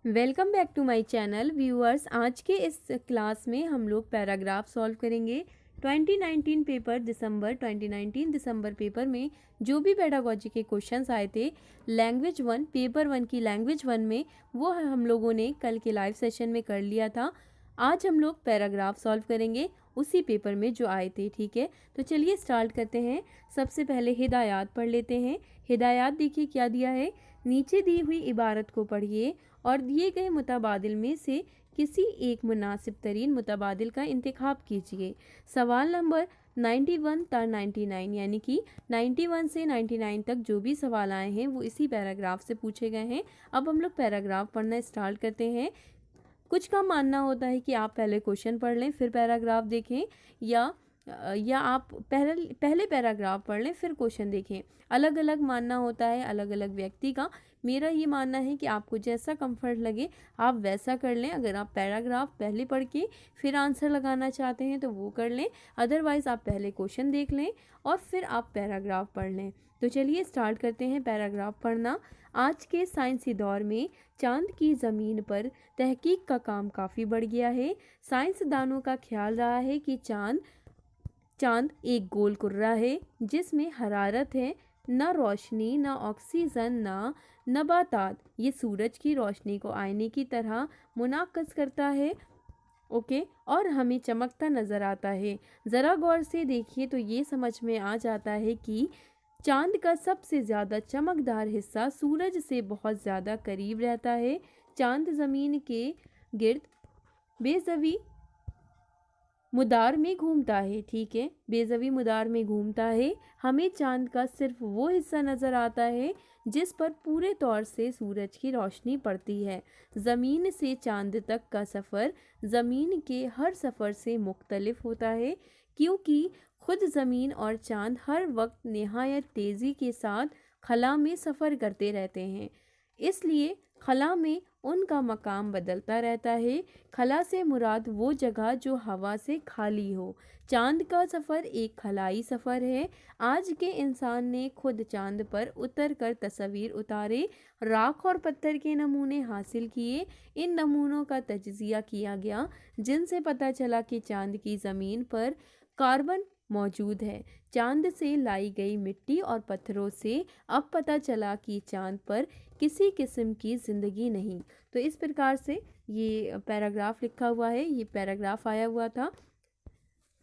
Welcome back to my channel viewers. आज के इस क्लास में हम लोग पैराग्राफ सॉल्व करेंगे। 2019 पेपर दिसंबर पेपर में जो भी पेडागोजी के क्वेश्चंस आए थे लैंग्वेज 1 पेपर 1 की लैंग्वेज 1 में, वो हम लोगों ने कल के लाइव सेशन में कर लिया था। आज हम लोग पैराग्राफ सॉल्व करेंगे उसी पेपर में जो आए थे। ठीक है, तो चलिए स्टार्ट करते हैं। सबसे पहले हिदायत पढ़ लेते हैं। हिदायत देखिए क्या दिया है। नीचे दी हुई इबारत को पढ़िए और दिए गए मुतबादिल में से किसी एक मुनासिब तरीन मुतबादिल का इंतखाब कीजिए। सवाल नंबर 91 ता 99 यानी कि 91 से 99 तक जो भी सवाल आए हैं वो इसी पैराग्राफ से पूछे गए हैं। अब हम लोग पैराग्राफ पढ़ना स्टार्ट करते हैं। कुछ का मानना होता है कि आप पहले क्वेश्चन पढ़ लें फिर पैराग्राफ देखें, या आप पहले पैराग्राफ पढ़ लें फिर क्वेश्चन देखें। अलग अलग मानना होता है अलग अलग व्यक्ति का। मेरा ये मानना है कि आपको जैसा कंफर्ट लगे आप वैसा कर लें। अगर आप पैराग्राफ पहले पढ़ के फिर आंसर लगाना चाहते हैं तो वो कर लें, अदरवाइज़ आप पहले क्वेश्चन देख लें और फिर आप पैराग्राफ पढ़ लें। तो चलिए स्टार्ट करते हैं पैराग्राफ पढ़ना। आज के साइंसी दौर में चांद की ज़मीन पर तहकीक का काम काफ़ी बढ़ गया है। साइंसदानों का ख्याल रहा है कि चांद एक गोल कुर्रा है जिसमें हरारत है, न रोशनी न ऑक्सीजन न नबातात। ये सूरज की रोशनी को आईने की तरह मुनाक्कस करता है। ओके, और हमें चमकता नज़र आता है। ज़रा गौर से देखिए तो ये समझ में आ जाता है कि चांद का सबसे ज़्यादा चमकदार हिस्सा सूरज से बहुत ज़्यादा करीब रहता है। चांद ज़मीन के गिर्द बेज़वी मुदार में घूमता है। ठीक है, बेज़वी मुदार में घूमता है। हमें चांद का सिर्फ वो हिस्सा नज़र आता है जिस पर पूरे तौर से सूरज की रोशनी पड़ती है। ज़मीन से चांद तक का सफ़र ज़मीन के हर सफ़र से मुख्तलिफ होता है, क्योंकि खुद ज़मीन और चांद हर वक्त निहायत तेज़ी के साथ खला में सफ़र करते रहते हैं। इसलिए खला में उनका मकाम बदलता रहता है। खला से मुराद वो जगह जो हवा से खाली हो। चांद का सफ़र एक खलाई सफ़र है। आज के इंसान ने खुद चांद पर उतर कर तस्वीर उतारे, राख और पत्थर के नमूने हासिल किए। इन नमूनों का तज्जिया किया गया जिनसे पता चला कि चांद की ज़मीन पर कार्बन मौजूद है। चांद से लाई गई मिट्टी और पत्थरों से अब पता चला कि चांद पर किसी किस्म की ज़िंदगी नहीं। तो इस प्रकार से ये पैराग्राफ लिखा हुआ है। ये पैराग्राफ आया हुआ था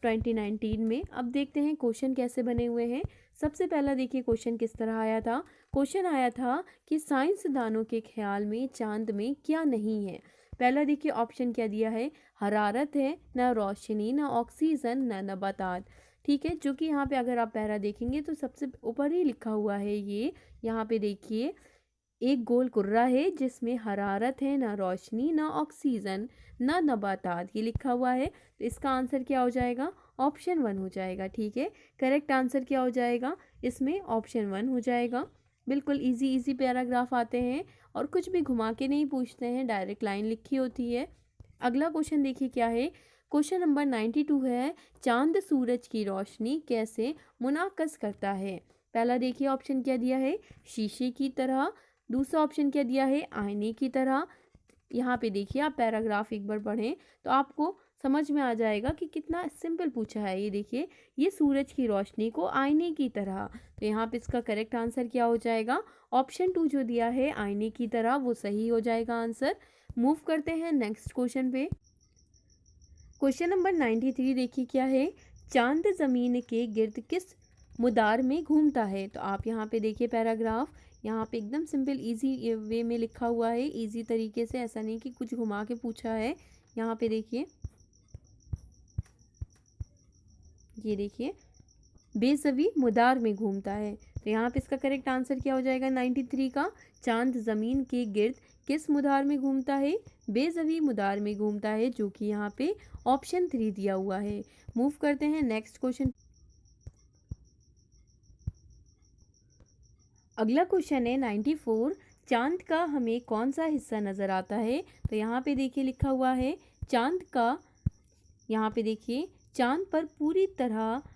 2019 में। अब देखते हैं क्वेश्चन कैसे बने हुए हैं। सबसे पहला देखिए क्वेश्चन किस तरह आया था। क्वेश्चन आया था कि साइंसदानों के ख्याल में चांद में क्या नहीं है। पहला देखिए ऑप्शन क्या दिया है, हरारत है, न रोशनी न ऑक्सीजन न नबातात। ठीक है, जो कि यहाँ पे अगर आप पैरा देखेंगे तो सबसे ऊपर ही लिखा हुआ है। ये यहाँ पे देखिए एक गोल कुर्रा है जिसमें हरारत है, ना रोशनी ना ऑक्सीजन ना नबातात, ये लिखा हुआ है। तो इसका आंसर क्या हो जाएगा, ऑप्शन 1 हो जाएगा। ठीक है, करेक्ट आंसर क्या हो जाएगा इसमें, ऑप्शन 1 हो जाएगा। बिल्कुल इजी इजी पैराग्राफ आते हैं और कुछ भी घुमा के नहीं पूछते हैं, डायरेक्ट लाइन लिखी होती है। अगला क्वेश्चन देखिए क्या है। क्वेश्चन नंबर 92 है, चांद सूरज की रोशनी कैसे मुनाक्कस करता है। पहला देखिए ऑप्शन क्या दिया है, शीशे की तरह। दूसरा ऑप्शन क्या दिया है, आईने की तरह। यहाँ पे देखिए आप पैराग्राफ एक बार पढ़ें तो आपको समझ में आ जाएगा कि कितना सिंपल पूछा है। ये देखिए, ये सूरज की रोशनी को आईने की तरह। तो यहाँ पे इसका करेक्ट आंसर क्या हो जाएगा, ऑप्शन 2 जो दिया है आईने की तरह वो सही हो जाएगा आंसर। मूव करते हैं नेक्स्ट क्वेश्चन पे। क्वेश्चन नंबर 93 देखिए क्या है, चांद ज़मीन के गिर्द किस मुदार में घूमता है। तो आप यहाँ पे देखिए पैराग्राफ, यहाँ पे एकदम सिंपल इजी वे में लिखा हुआ है, इजी तरीके से, ऐसा नहीं कि कुछ घुमा के पूछा है। यहाँ पे देखिए, ये देखिए बेज़वी मुदार में घूमता है। तो यहाँ पे इसका करेक्ट आंसर क्या हो जाएगा 93 का, चांद ज़मीन के गिर्द किस मुदार में घूमता है, बेज़वी मुदार में घूमता है, जो कि यहाँ पे ऑप्शन 3 दिया हुआ है। मूव करते हैं नेक्स्ट क्वेश्चन। अगला क्वेश्चन है 94, चांद का हमें कौन सा हिस्सा नज़र आता है। तो यहाँ पे देखिए लिखा हुआ है चांद का, यहाँ पे देखिए चांद पर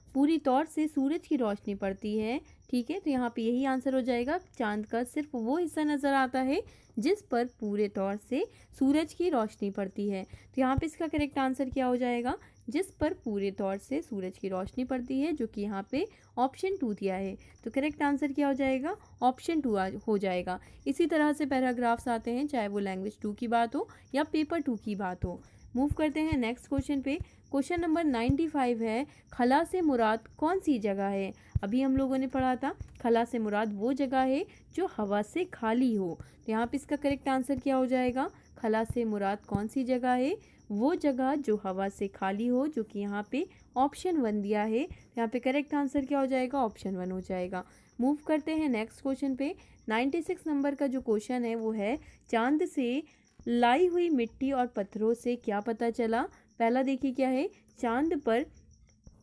पूरी तौर से सूरज की रोशनी पड़ती है। ठीक है, तो यहाँ पे यही आंसर हो जाएगा। चांद का सिर्फ वो हिस्सा नज़र आता है जिस पर पूरे तौर से सूरज की रोशनी पड़ती है। तो यहाँ पे इसका करेक्ट आंसर क्या हो जाएगा, जिस पर पूरे तौर से सूरज की रोशनी पड़ती है, जो कि यहाँ पे ऑप्शन 2 दिया है। तो करेक्ट आंसर क्या हो जाएगा, ऑप्शन 2 हो जाएगा। इसी तरह से पैराग्राफ्स आते हैं, चाहे वो लैंग्वेज 2 की बात हो या पेपर 2 की बात हो। मूव करते हैं नेक्स्ट क्वेश्चन पे। क्वेश्चन नंबर 95 है, खला से मुराद कौन सी जगह है। अभी हम लोगों ने पढ़ा था खला से मुराद वो जगह है जो हवा से खाली हो। तो यहाँ पे इसका करेक्ट आंसर क्या हो जाएगा, खला से मुराद कौन सी जगह है, वो जगह जो हवा से खाली हो, जो कि यहाँ पे ऑप्शन 1 दिया है। यहाँ पे करेक्ट आंसर क्या हो जाएगा, ऑप्शन 1 हो जाएगा। मूव करते हैं नेक्स्ट क्वेश्चन पे। 96 नंबर का जो क्वेश्चन है वो है, चांद से लाई हुई मिट्टी और पत्थरों से क्या पता चला। पहला देखिए क्या है, चांद पर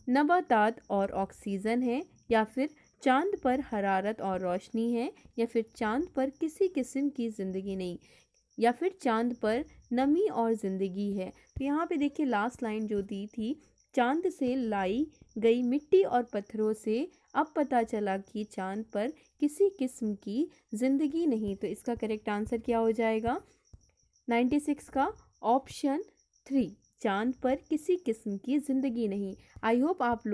नबातात और ऑक्सीजन है, या फिर चांद पर हरारत और रोशनी है, या फिर चांद पर किसी किस्म की ज़िंदगी नहीं, या फिर चांद पर नमी और ज़िंदगी है। तो यहाँ पे देखिए लास्ट लाइन जो दी थी, चांद से लाई गई मिट्टी और पत्थरों से अब पता चला कि चांद पर किसी किस्म की ज़िंदगी नहीं। तो इसका करेक्ट आंसर क्या हो जाएगा, 96 का ऑप्शन 3, चांद पर किसी किस्म की ज़िंदगी नहीं। आई होप आप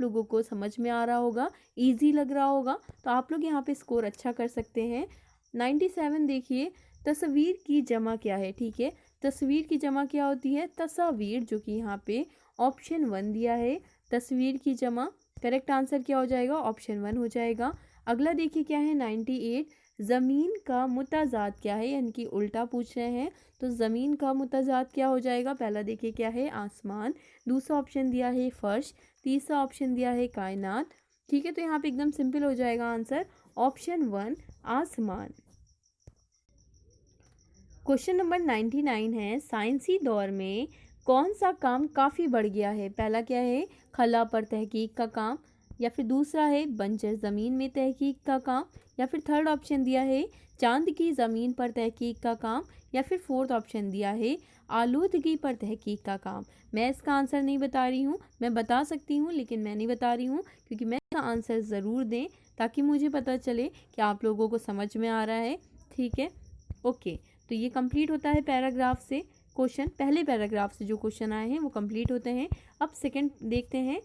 लोगों को समझ में आ रहा होगा, इजी लग रहा होगा, तो आप लोग यहाँ पे स्कोर अच्छा कर सकते हैं। 97 देखिए, तस्वीर की जमा क्या है। ठीक है, तस्वीर की जमा क्या होती है, तस्वीर, जो कि यहाँ पे ऑप्शन 1 दिया है। तस्वीर की जमा, करेक्ट आंसर क्या हो जाएगा, ऑप्शन 1 हो जाएगा। अगला देखिए क्या है, 98, ज़मीन का मुताजाद क्या है, यानी कि उल्टा पूछ रहे हैं। तो ज़मीन का मुताजाद क्या हो जाएगा, पहला देखिए क्या है, आसमान। दूसरा ऑप्शन दिया है फर्श। तीसरा ऑप्शन दिया है कायनात। ठीक है, तो यहाँ पे एकदम सिंपल हो जाएगा आंसर, ऑप्शन 1 आसमान। क्वेश्चन नंबर 99 है, साइंसी दौर में कौन सा काम काफ़ी बढ़ गया है। पहला क्या है, खला पर तहकीक का काम, या फिर दूसरा है बंजर ज़मीन में तहकीक का काम, या फिर थर्ड ऑप्शन दिया है चांद की ज़मीन पर तहकीक का काम, या फिर फोर्थ ऑप्शन दिया है आलूदगी पर तहकीक का काम। मैं इसका आंसर नहीं बता रही हूँ, मैं बता सकती हूँ लेकिन मैं नहीं बता रही हूँ, क्योंकि मैं इसका आंसर ज़रूर दें ताकि मुझे पता चले कि आप लोगों को समझ में आ रहा है। ठीक है, ओके, तो ये कंप्लीट होता है पैराग्राफ से क्वेश्चन। पहले पैराग्राफ से जो क्वेश्चन आए हैं वो कंप्लीट होते हैं। अब सेकंड देखते हैं,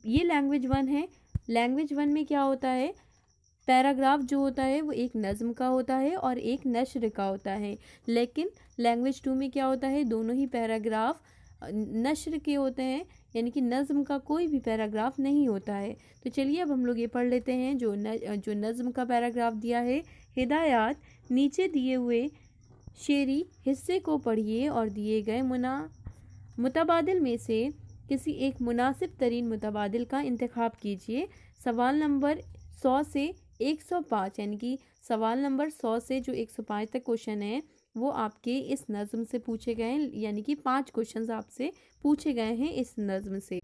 ये लैंग्वेज 1 है। लैंग्वेज 1 में क्या होता है, पैराग्राफ जो होता है वो एक नज़्म का होता है और एक नश्र का होता है। लेकिन लैंग्वेज 2 में क्या होता है, दोनों ही पैराग्राफ नश्र के होते हैं, यानी कि नज़्म का कोई भी पैराग्राफ नहीं होता है। तो चलिए अब हम लोग ये पढ़ लेते हैं जो नज़्म का पैराग्राफ दिया है। हिदायत, नीचे दिए हुए शेरी हिस्से को पढ़िए और दिए गए मुतबादिल में से किसी एक मुनासिब तरीन मुतबादिल का इंतखाब कीजिए। सवाल नंबर 100 से 105, यानी कि सवाल नंबर 100 से जो 105 तक क्वेश्चन है वो आपके इस नज़्म से पूछे गए हैं, यानी कि 5 क्वेश्चंस आपसे पूछे गए हैं इस नज़्म से।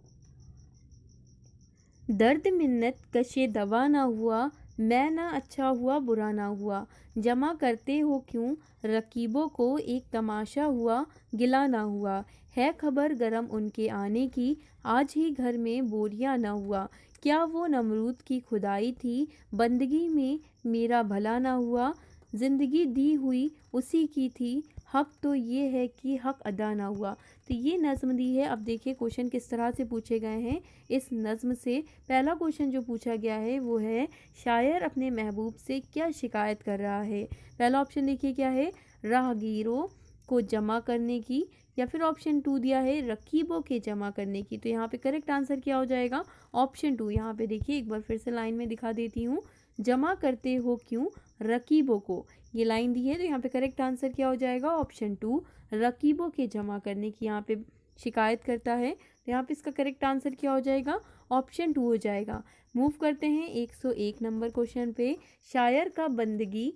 दर्द मिन्नत कशे दवा ना हुआ, मैं ना अच्छा हुआ बुरा ना हुआ, जमा करते हो क्यों रकीबों को एक तमाशा हुआ गिला ना हुआ, है खबर गरम उनके आने की आज ही घर में बोरिया ना हुआ, क्या वो नमरूद की खुदाई थी बंदगी में मेरा भला ना हुआ, ज़िंदगी दी हुई उसी की थी हक तो ये है कि हक अदा ना हुआ। तो ये नज़्म दी है। अब देखिए क्वेश्चन किस तरह से पूछे गए हैं इस नज़्म से। पहला क्वेश्चन जो पूछा गया है वो है, शायर अपने महबूब से क्या शिकायत कर रहा है। पहला ऑप्शन देखिए क्या है, राहगीरों को जमा करने की, या फिर ऑप्शन 2 दिया है रकीबों के जमा करने की। तो यहाँ पे करेक्ट आंसर क्या हो जाएगा, ऑप्शन 2। यहाँ पे देखिए एक बार फिर से लाइन में दिखा देती हूँ, जमा करते हो क्यों रकीबों को, ये लाइन दी है। तो यहाँ पे करेक्ट आंसर क्या हो जाएगा, ऑप्शन 2, रकीबों के जमा करने की यहाँ पे शिकायत करता है। तो यहाँ पे इसका करेक्ट आंसर क्या हो जाएगा, ऑप्शन 2 हो जाएगा। मूव करते हैं 101 नंबर क्वेश्चन पे। शायर का बंदगी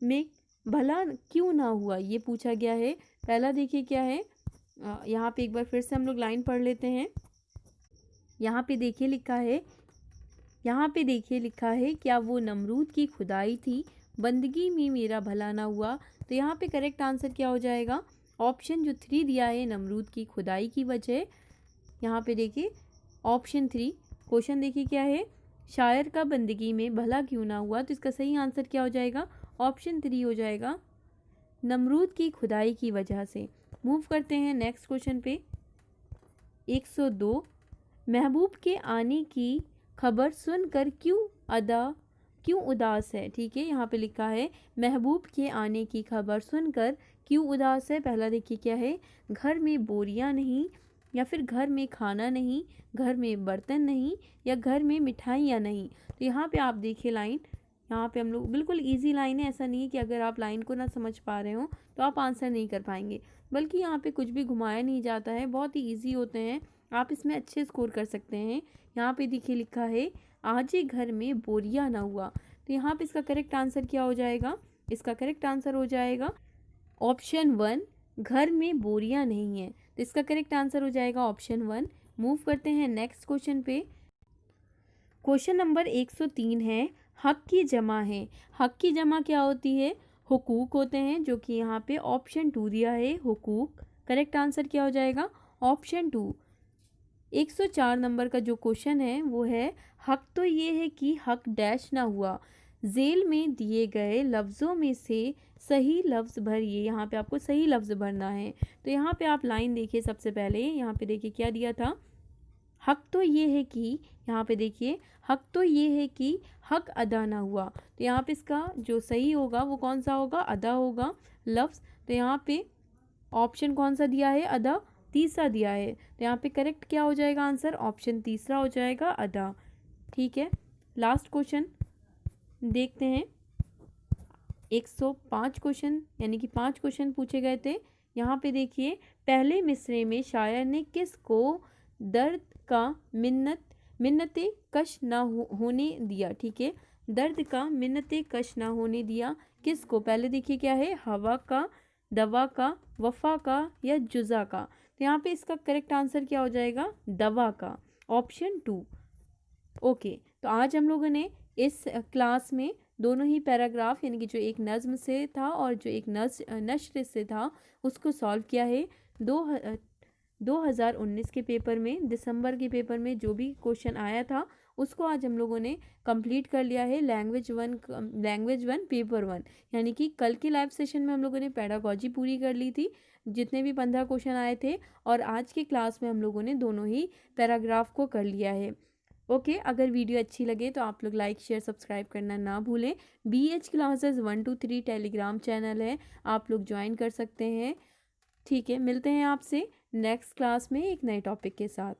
में भला क्यों ना हुआ, ये पूछा गया है। पहला देखिए क्या है, यहाँ पे एक बार फिर से हम लोग लाइन पढ़ लेते हैं। यहाँ पे देखिए लिखा है क्या वो नमरूद की खुदाई थी बंदगी में मेरा भला ना हुआ। तो यहाँ पे करेक्ट आंसर क्या हो जाएगा, ऑप्शन जो 3 दिया है नमरूद की खुदाई की वजह। यहाँ पे देखिए ऑप्शन 3। क्वेश्चन देखिए क्या है, शायर का बंदगी में भला क्यों ना हुआ, तो इसका सही आंसर क्या हो जाएगा, ऑप्शन 3 हो जाएगा, नमरूद की खुदाई की वजह से। मूव करते हैं नेक्स्ट क्वेश्चन पे। 102, महबूब के आने की खबर सुनकर क्यों उदास है। ठीक है, यहाँ पे लिखा है महबूब के आने की खबर सुनकर क्यों उदास है। पहला देखिए क्या है, घर में बोरियां नहीं, या फिर घर में खाना नहीं, घर में बर्तन नहीं, या घर में मिठाइयाँ नहीं। तो यहाँ पे आप देखिए लाइन, यहाँ पे हम लोग बिल्कुल इजी लाइन है, ऐसा नहीं है कि अगर आप लाइन को ना समझ पा रहे हो तो आप आंसर नहीं कर पाएंगे, बल्कि यहाँ पे कुछ भी घुमाया नहीं जाता है, बहुत ही ईजी होते हैं, आप इसमें अच्छे स्कोर कर सकते हैं। यहाँ पे देखिए लिखा है आज ही घर में बोरिया ना हुआ, तो यहाँ पे इसका करेक्ट आंसर क्या हो जाएगा, इसका करेक्ट आंसर हो जाएगा ऑप्शन 1, घर में बोरियां नहीं है। तो इसका करेक्ट आंसर हो जाएगा ऑप्शन 1। मूव करते हैं नेक्स्ट क्वेश्चन पे। क्वेश्चन नंबर 103 है, हक की जमा है। हक की जमा क्या होती है, हुकूक होते हैं, जो कि यहाँ पे ऑप्शन 2 दिया है, हुकूक। करेक्ट आंसर क्या हो जाएगा, ऑप्शन 2। 104 नंबर का जो क्वेश्चन है वो है, हक तो ये है कि हक डैश ना हुआ, जेल में दिए गए लफ्ज़ों में से सही लफ्ज़ भरिए। यहाँ पे आपको सही लफ्ज़ भरना है। तो यहाँ पे आप लाइन देखिए, सबसे पहले यहाँ पे देखिए क्या दिया था, हक तो ये है कि, यहाँ पे देखिए हक तो ये है कि हक अदा ना हुआ। तो यहाँ पे इसका जो सही होगा वो कौन सा होगा, अदा होगा लफ्ज़। तो यहाँ पे ऑप्शन कौन सा दिया है, अदा, तीसरा दिया है। तो यहाँ पे करेक्ट क्या हो जाएगा आंसर, ऑप्शन तीसरा हो जाएगा, अदा। ठीक है, लास्ट क्वेश्चन देखते हैं। 105 क्वेश्चन, यानी कि 5 क्वेश्चन पूछे गए थे। यहाँ पे देखिए, पहले मिसरे में शायर ने किसको दर्द का मिन्नते कश ना होने दिया। ठीक है, दर्द का मिन्नते कश ना होने दिया किसको। पहले देखिए क्या है, हवा का, दवा का, वफा का, या जुज़ा का। तो यहाँ पे इसका करेक्ट आंसर क्या हो जाएगा, दवा का, ऑप्शन 2। ओके, तो आज हम लोगों ने इस क्लास में दोनों ही पैराग्राफ, यानी कि जो एक नज़्म से था और जो एक नश्र से था, उसको सॉल्व किया है। 2019 के पेपर में, दिसंबर के पेपर में जो भी क्वेश्चन आया था उसको आज हम लोगों ने कंप्लीट कर लिया है। लैंग्वेज वन पेपर 1, यानी कि कल के लाइव सेशन में हम लोगों ने पेडागॉजी पूरी कर ली थी, जितने भी 15 क्वेश्चन आए थे, और आज की क्लास में हम लोगों ने दोनों ही पैराग्राफ को कर लिया है। ओके, अगर वीडियो अच्छी लगे तो आप लोग लाइक शेयर सब्सक्राइब करना ना भूलें। BH classes 1 to 3 Telegram channel है, आप लोग ज्वाइन कर सकते हैं। ठीक है, मिलते हैं आपसे नेक्स्ट क्लास में एक नए टॉपिक के साथ।